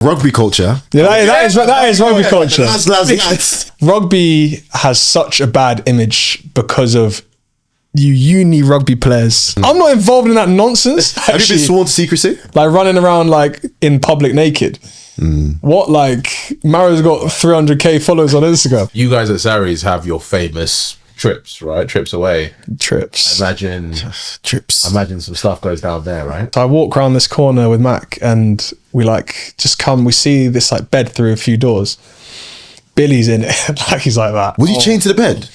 Rugby culture. Yeah, that is rugby culture. That's Rugby has such a bad image because of you uni rugby players. I'm not involved in that nonsense. Have you been sworn to secrecy? Like running around like in public naked. What, like Mario's got 300k followers on Instagram. You guys at Saracens have your famous trips, right? Trips away. Trips. Imagine some stuff goes down there, right? So I walk around this corner with Mac and we like just come, we see this like bed through a few doors. Billy's in it. Like he's like that. Was you chained to the bed?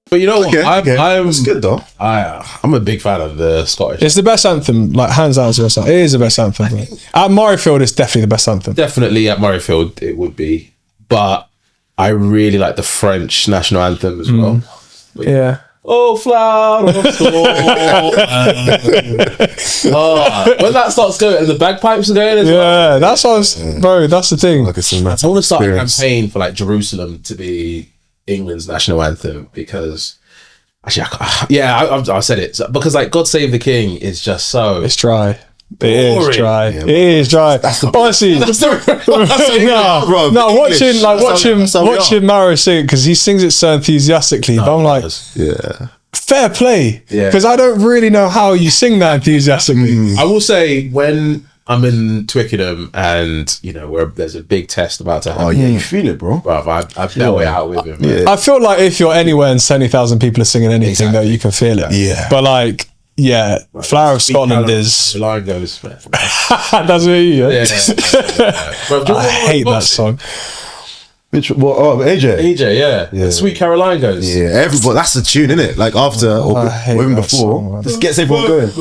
But you know what? It's good though. I'm a big fan of the Scottish. It's the best anthem, like hands down. It's the best anthem. It is the best anthem. At Murrayfield, it's definitely the best anthem. Definitely at Murrayfield, it would be. But I really like the French national anthem as well. Yeah. Oh, flower of soul. When that starts going and the bagpipes are going as well. Yeah, that's what I was, bro, that's the thing. Like it's a I want to start a campaign for like Jerusalem to be England's national anthem because actually, I said it because like God Save the King is just so It's dry. It is boring. dry. It is dry. Honestly, watching Maro sing because he sings it so enthusiastically. But I'm like, fair play, because I don't really know how you sing that enthusiastically. I will say when I'm in Twickenham and you know where there's a big test about to happen. Oh yeah, you feel it, bro. Bruv, I feel it out with him. Man. I feel like if you're anywhere and 70,000 people are singing anything, though, you can feel it. Yeah, but like. Yeah, Flower of Scotland is. The line goes. Man. That's me. Yeah. Bruv, I hate that song. Which AJ? AJ, yeah. Sweet Caroline goes. Yeah, everybody. That's the tune, isn't it? Like after or even before, song, just gets everyone going.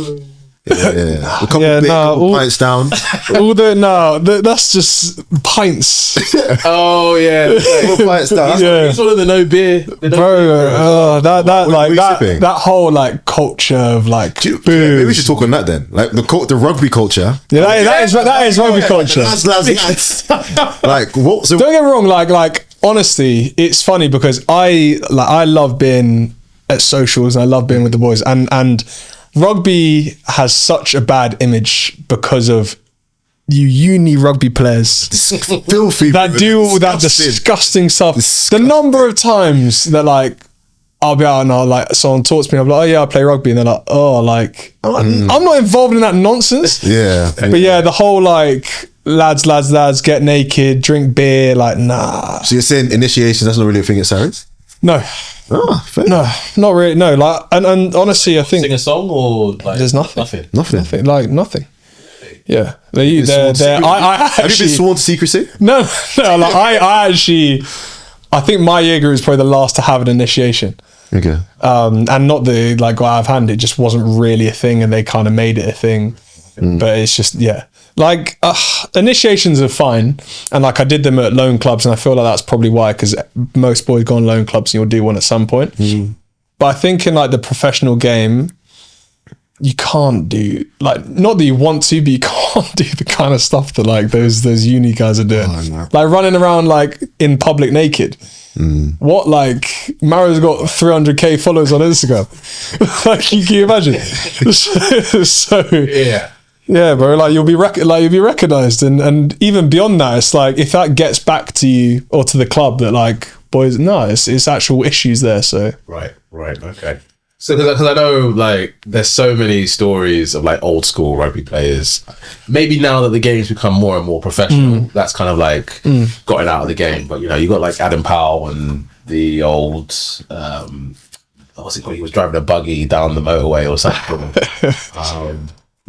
Yeah. We'll come pints down. That's just pints. Oh yeah, pints down. It's all of the no beer, bro. That whole like culture of like. Maybe we should talk on that then. Like the rugby culture. Yeah, that is rugby culture. That's like what? So don't get me wrong. Like honestly, it's funny because I love being at socials and I love being with the boys and. Rugby has such a bad image because of you uni rugby players filthy that do all that disgusting stuff. The number of times that like I'll be out and I'll like someone talks to me, I'm like, oh yeah, I play rugby, and they're like, oh, like I'm not involved in that nonsense. Yeah, but yeah, the whole like lads get naked, drink beer, like nah. So you're saying initiation? That's not really a thing at Saracens? No. Oh, fair. No, not really. No, like, and honestly, I think sing a song or like there's nothing. Like nothing. Yeah, have you been sworn to secrecy? No. Like I think my Jaeger is probably the last to have an initiation. Okay. And not the like go out of hand. It just wasn't really a thing, and they kind of made it a thing. But it's just like initiations are fine, and like I did them at loan clubs, and I feel like that's probably why, because most boys go on loan clubs and you'll do one at some point. But I think in like the professional game, you can't do like, not that you want to, but you can't do the kind of stuff that like those uni guys are doing, like running around like in public naked. What, like Mario's got 300k followers on Instagram. Like, can you imagine? So yeah, bro. Like you'll be recognized, and even beyond that, it's like if that gets back to you or to the club that like boys, no, it's actual issues there. So right, okay. So because I know like there's so many stories of like old school rugby players. Maybe now that the game's become more and more professional, that's kind of like gotten out of the game. But you know, you got like Adam Powell and the old. What's it called? He was driving a buggy down the motorway or something.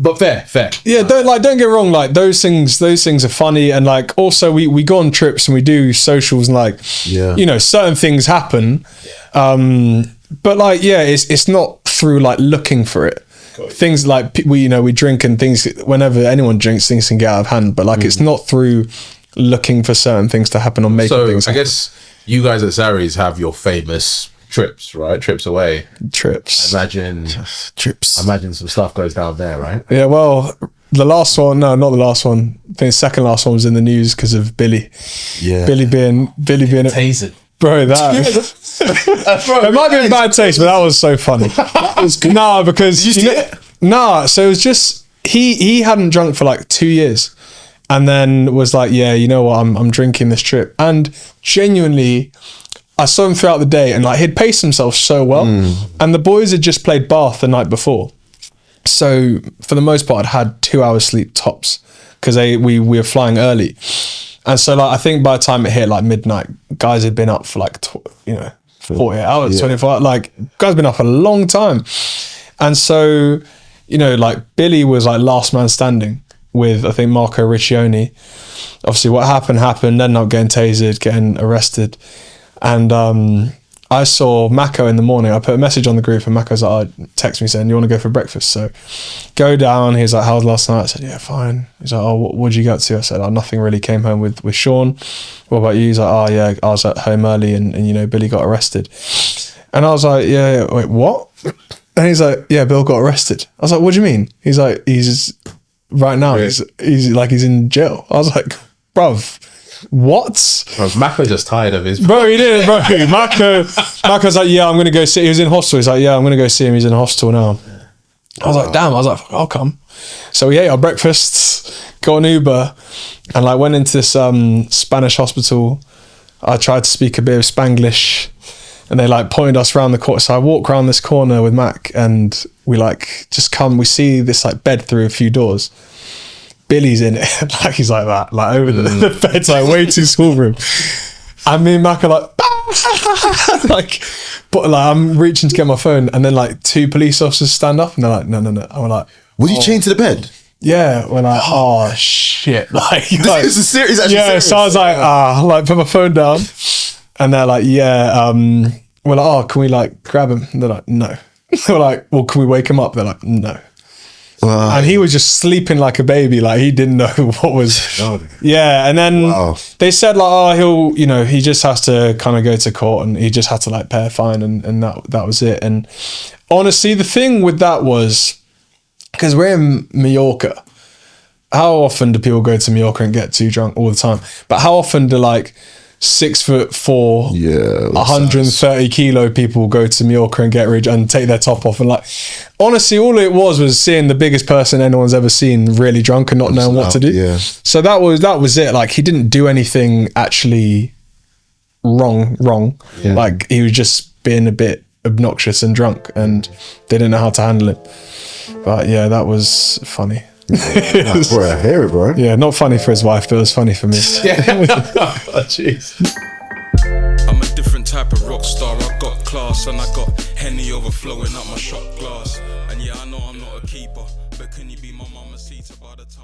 But fair. Yeah, don't get me wrong. Like those things are funny, and like also we go on trips and we do socials, and like you know, certain things happen. But like it's not through like looking for it. Things like we drink, and things, whenever anyone drinks, things can get out of hand. But like it's not through looking for certain things to happen or making things happen. I guess you guys at Saracens have your famous trips, right? Trips away. Trips. Imagine some stuff goes down there, right? Yeah, well, the last one, no, not the last one. I think the second last one was in the news because of Billy. Yeah. Billy being Taser. Bro, that it might be in bad taste, but that was so funny. That was good. No, because Nah, so it was just he hadn't drunk for like 2 years, and then was like, yeah, you know what, I'm drinking this trip. And genuinely, I saw him throughout the day, and like he'd paced himself so well. And the boys had just played Bath the night before, so for the most part, I'd had 2 hours sleep tops because we were flying early. And so like I think by the time it hit like midnight, guys had been up for like 48 hours, 24 hours. Like guys been up a long time. And so, you know, like Billy was like last man standing with, I think, Marco Riccioni. Obviously what happened, ended up getting tasered, getting arrested. And I saw Mako in the morning. I put a message on the group and Mako's like, text me saying, you want to go for breakfast? So go down. He's like, how was last night? I said, yeah, fine. He's like, oh, what did you get to? I said, oh, nothing really. Came home with Sean. What about you? He's like, oh yeah, I was at home early and you know, Billy got arrested. And I was like, yeah, wait, what? And he's like, yeah, Bill got arrested. I was like, what do you mean? He's like, he's right now, he's in jail. I was like, bruv, what? Bro, Mako's just tired of his... Bro, he did it, bro. Mako's like, yeah, I'm going to go see... He was in hospital. He's like, yeah, I'm going to go see him. He's in hospital now. I was like, damn. I was like, I'll come. So we ate our breakfasts, got an Uber, and like went into this Spanish hospital. I tried to speak a bit of Spanglish, and they like pointed us around the corner. So I walk around this corner with Mac, and we like just come. We see this like bed through a few doors. Billy's in it, like he's like that, like over the bed's like way too small room. And me and Mac are like, like, but like I'm reaching to get my phone, and then like 2 police officers stand up, and they're like, no. And we're like, was you chained to the bed? Yeah, we're like, oh shit, like this is serious. Actually serious. So I was like, like put my phone down, and they're like, yeah, we're like, oh, can we like grab him? And they're like, no. We're like, well, can we wake him up? They're like, no. Wow. And he was just sleeping like a baby, like he didn't know what was. Yeah, and then they said like, oh, he'll, you know, he just has to kind of go to court, and he just had to like pay a fine, and that was it. And honestly, the thing with that was, because we're in Mallorca, how often do people go to Mallorca and get too drunk? All the time. But how often do like 6'4", 130 kilo people go to Mallorca and get rich and take their top off? And like, honestly, all it was seeing the biggest person anyone's ever seen really drunk and not knowing what to do. Yeah. So that was it. Like, he didn't do anything actually wrong. Yeah. Like, he was just being a bit obnoxious and drunk, and they didn't know how to handle it. But yeah, that was funny. Boy, I hear it, bro. Yeah, not funny for his wife, but it was funny for me. Yeah. Oh, jeez. I'm a different type of rock star. I got class, and I got Henny overflowing up my shot glass. And yeah, I know I'm not a keeper, but can you be my mama seat by the time?